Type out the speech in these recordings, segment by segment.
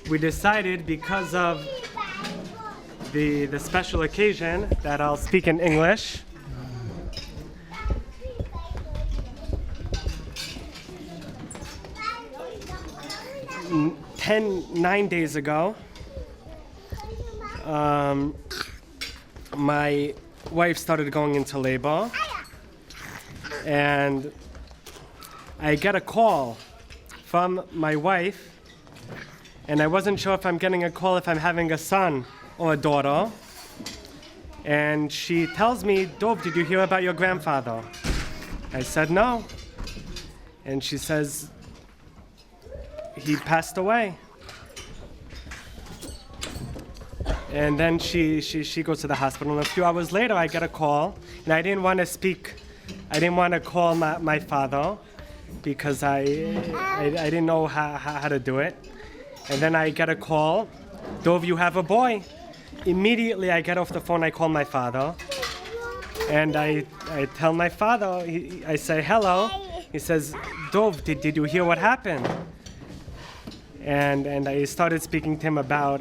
we decided, because of the special occasion, that I'll speak in English. Nine days ago, my wife started going into labor, and I get a call from my wife, and I wasn't sure if I'm getting a call if I'm having a son or a daughter. And she tells me, "Dov, did you hear about your grandfather?" I said, "No." And she says, "He passed away." And then she goes to the hospital, and a few hours later I get a call, and I didn't want to call my father because I didn't know how to do it. And then I get a call, "Dov, you have a boy." Immediately I get off the phone, I call my father, and I tell my father, I say, "Hello." He says, "Dov, did you hear what happened?" And I started speaking to him about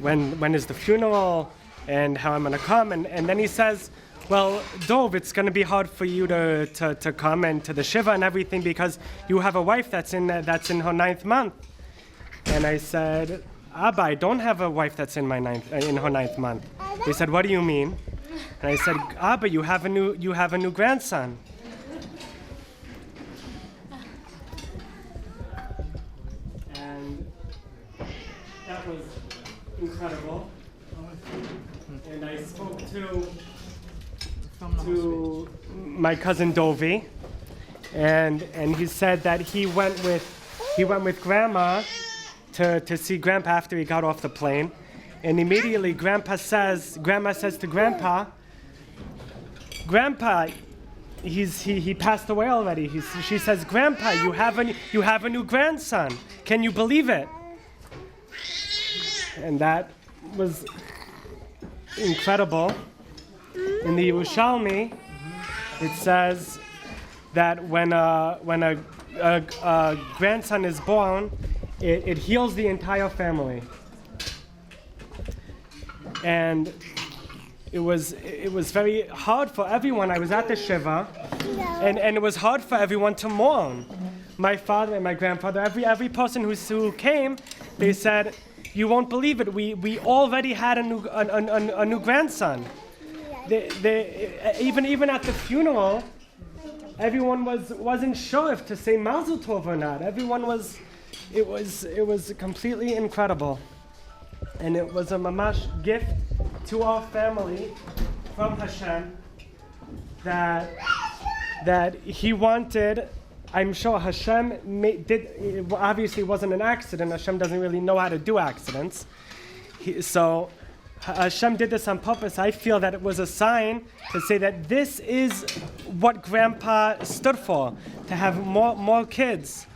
when is the funeral and how I'm going to come. And then he says, "Well, Dov, it's going to be hard for you to come and to the Shiva and everything because you have a wife that's in her 9th month." And I said, "Abba, I don't have a wife that's in her 9th month." He said, "What do you mean?" And I said, "Abba, you have a new grandson." And that was incredible. And I spoke to my cousin Dovi, and he said that he went with Grandma to see Grandpa after he got off the plane, and immediately Grandma says to Grandpa, "Grandpa, he passed away already." She says, "Grandpa, you have a new grandson. Can you believe it?" And that was incredible. In the Yerushalmi, it says that when a grandson is born, it heals the entire family. And it was very hard for everyone. I was at the Shiva, and it was hard for everyone to mourn. My father and my grandfather, every person who came, they said, "You won't believe it. We already had a new grandson." Even at the funeral, everyone wasn't sure if to say Mazel Tov or not. Everyone was. It was completely incredible, and it was a mamash gift to our family from Hashem that He wanted. I'm sure Hashem did. It obviously wasn't an accident. Hashem doesn't really know how to do accidents. So Hashem did this on purpose. I feel that it was a sign to say that this is what Grandpa stood for, to have more kids,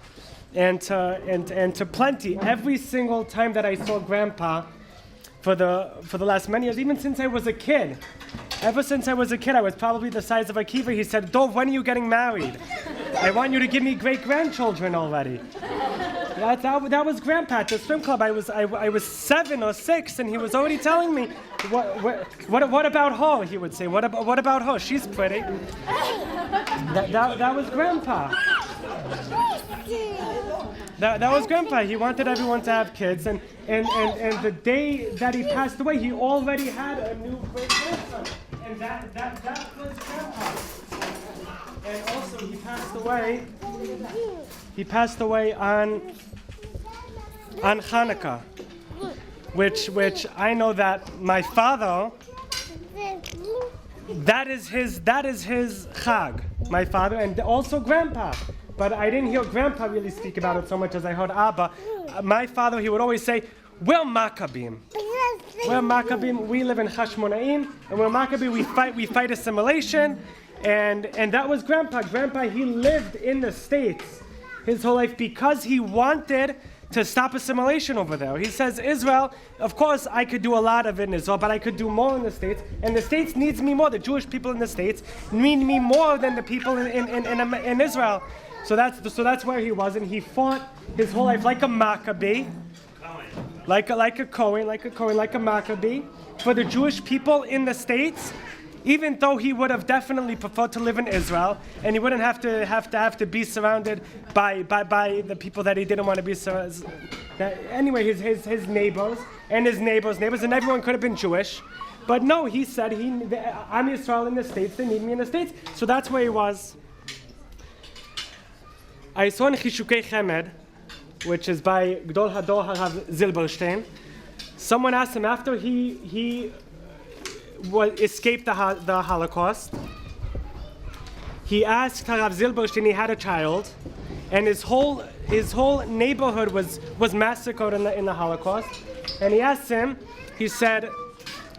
and to plenty. Every single time that I saw Grandpa for the last many years, even since I was a kid. Ever since I was a kid, I was probably the size of a kiva. He said, "Dov, when are you getting married? I want you to give me great-grandchildren already." That was Grandpa at the swim club. I was 7 or 6, and he was already telling me, what about her? He would say, what about her? She's pretty. That was Grandpa. That was Grandpa. He wanted everyone to have kids, and the day that he passed away, he already had a new great-grandson. And that was Grandpa. And also he passed away on Hanukkah, which I know that my father, that is his Chag, my father, and also Grandpa. But I didn't hear Grandpa really speak about it so much as I heard Abba. My father, he would always say, "We're Maccabim. We're Maccabim. We live in Hashmonaim, and we're Maccabim. We fight assimilation." And that was Grandpa. Grandpa, he lived in the States his whole life because he wanted to stop assimilation over there. He says, Israel, of course I could do a lot of it in Israel, but I could do more in the States, and the States needs me more. The Jewish people in the States need me more than the people in Israel. So that's where he was, and he fought his whole life like a Maccabee. like a Cohen, like a Maccabee, for the Jewish people in the States, even though he would have definitely preferred to live in Israel, and he wouldn't have to be surrounded by the people that he didn't want to be surrounded. Anyway, his neighbors, and everyone could have been Jewish. But no, he said, I'm Israel in the States, they need me in the States. So that's where he was. I saw in Chishukei Chemed, which is by Gdol Hador Harav Zilberstein, someone asked him after he escaped the Holocaust. He asked Harav Zilberstein, he had a child, and his whole neighborhood was massacred in the Holocaust. And he asked him, he said,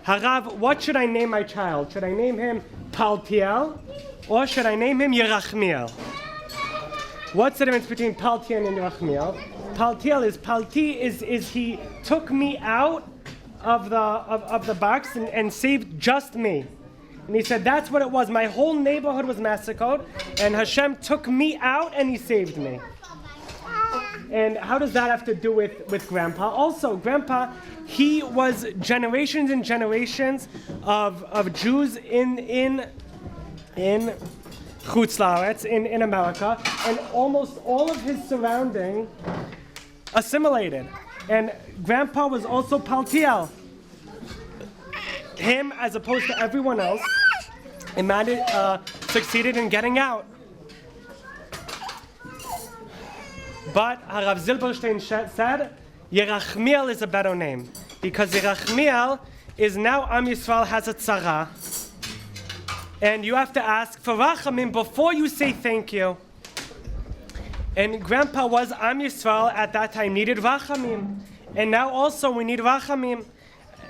Harav, what should I name my child? Should I name him Paltiel, or should I name him Yerachmiel? What's the difference between Paltiel and Yerachmiel? Palti is he took me out of the box and saved just me. And he said that's what it was. My whole neighborhood was massacred, and Hashem took me out and he saved me. And how does that have to do with Grandpa? Also, Grandpa, he was generations and generations of Jews in Chutz La'aretz, in America, and almost all of his surrounding assimilated. And Grandpa was also Paltiel. Him, as opposed to everyone else, succeeded in getting out. But Harav Zilberstein said, Yerachmiel is a better name, because Yerachmiel is now Am Yisrael has a tzara, and you have to ask for rachamim before you say thank you. And Grandpa was Am Yisrael at that time, needed rachamim, and now also we need rachamim,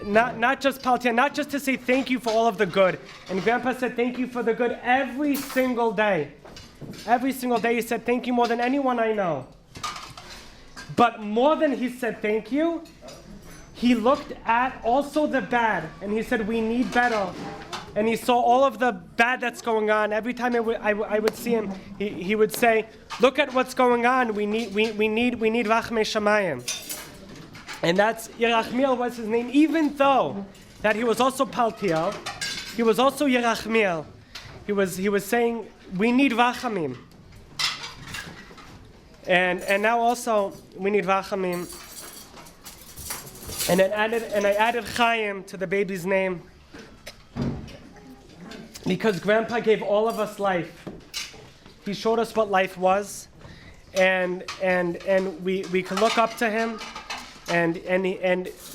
not just Paltiel, not just to say thank you for all of the good. And Grandpa said thank you for the good every single day. Every single day he said thank you more than anyone I know. But more than he said thank you, he looked at also the bad, and he said we need better. And he saw all of the bad that's going on. Every time I would see him, he would say, "Look at what's going on. We need Rachmei Shamayim." And that's Yerachmiel was his name, even though that he was also Paltiel, he was also Yerachmiel. He was saying we need Rachamim. And now also we need Rachamim. And I added Chaim to the baby's name because Grandpa gave all of us life. He showed us what life was, and we can look up to him. And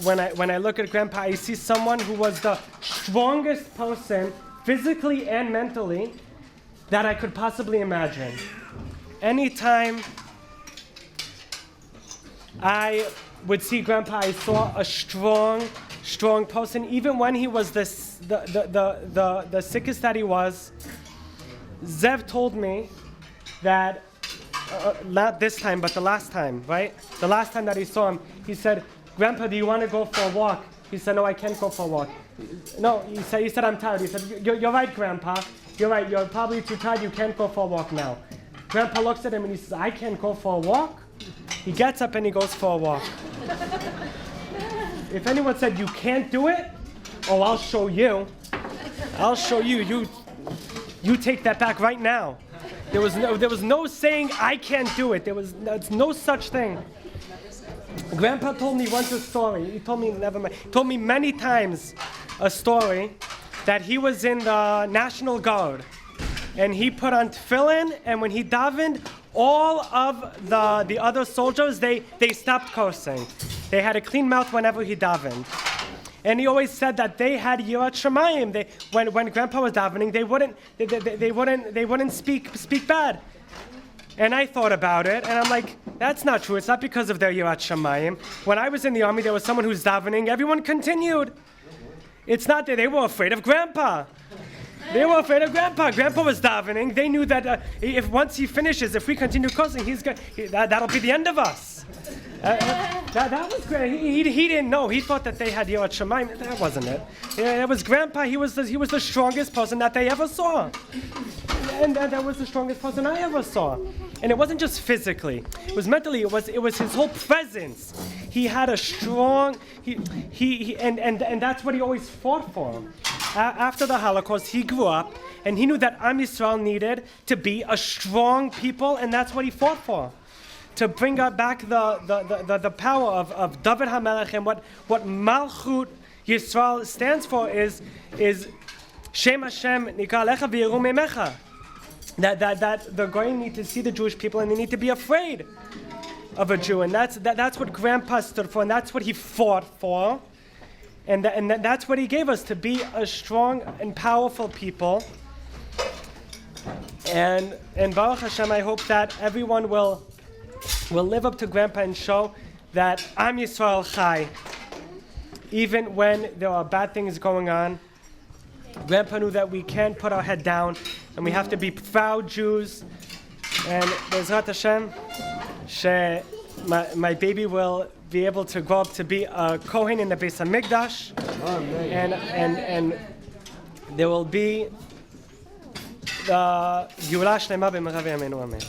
when I look at Grandpa, I see someone who was the strongest person, physically and mentally, that I could possibly imagine. Anytime I would see Grandpa, I saw a strong person. Even when he was the sickest that he was, Zev told me that, not this time, but the last time, right? The last time that he saw him, he said, "Grandpa, do you want to go for a walk?" He said, "No, I can't go for a walk." No, he said, "I'm tired." He said, You're right, Grandpa. You're right. You're probably too tired. You can't go for a walk now." Grandpa looks at him and he says, "I can't go for a walk?" He gets up and he goes for a walk. If anyone said, "You can't do it," oh, I'll show you. I'll show you. You take that back right now. There was no saying, "I can't do it." There's no such thing. Grandpa told me once a story. He told me many times a story that he was in the National Guard and he put on tefillin, and when he davened, all of the other soldiers, they stopped cursing. They had a clean mouth whenever he davened. And he always said that they had Yirat Shamayim. When Grandpa was davening, they wouldn't speak bad. And I thought about it, and I'm like, that's not true. It's not because of their Yirat Shamayim. When I was in the army, there was someone who's davening. Everyone continued. It's not that they were afraid of Grandpa. They were afraid of Grandpa. Grandpa was davening. They knew that if once he finishes, if we continue cursing, that'll be the end of us. That was great. He didn't know. He thought that they had Yirat Shamayim. That wasn't it. It was Grandpa. He was the strongest person that they ever saw. And that was the strongest person I ever saw. And it wasn't just physically. It was mentally. It was his whole presence. he had a strong, and that's what he always fought for. After the Holocaust, he grew up, and he knew that Am Yisrael needed to be a strong people, and that's what he fought for. To bring back the power of David HaMelech, and what Malchut Yisrael stands for is Shem Hashem Nikra Lecha V'Yiru Memecha. That the Goyim need to see the Jewish people, and they need to be afraid of a Jew, and that's what Grandpa stood for, and that's what he fought for, and that's what he gave us, to be a strong and powerful people. And Baruch Hashem, I hope that everyone will live up to Grandpa and show that Am Yisrael Chai, even when there are bad things going on. Grandpa knew that we can't put our head down, and we have to be proud Jews. And Bezrat Hashem, my baby will be able to grow up to be a Kohen in the Beis HaMikdash, and there will be the Geulah Shlema b'mehera b'yameinu, amen.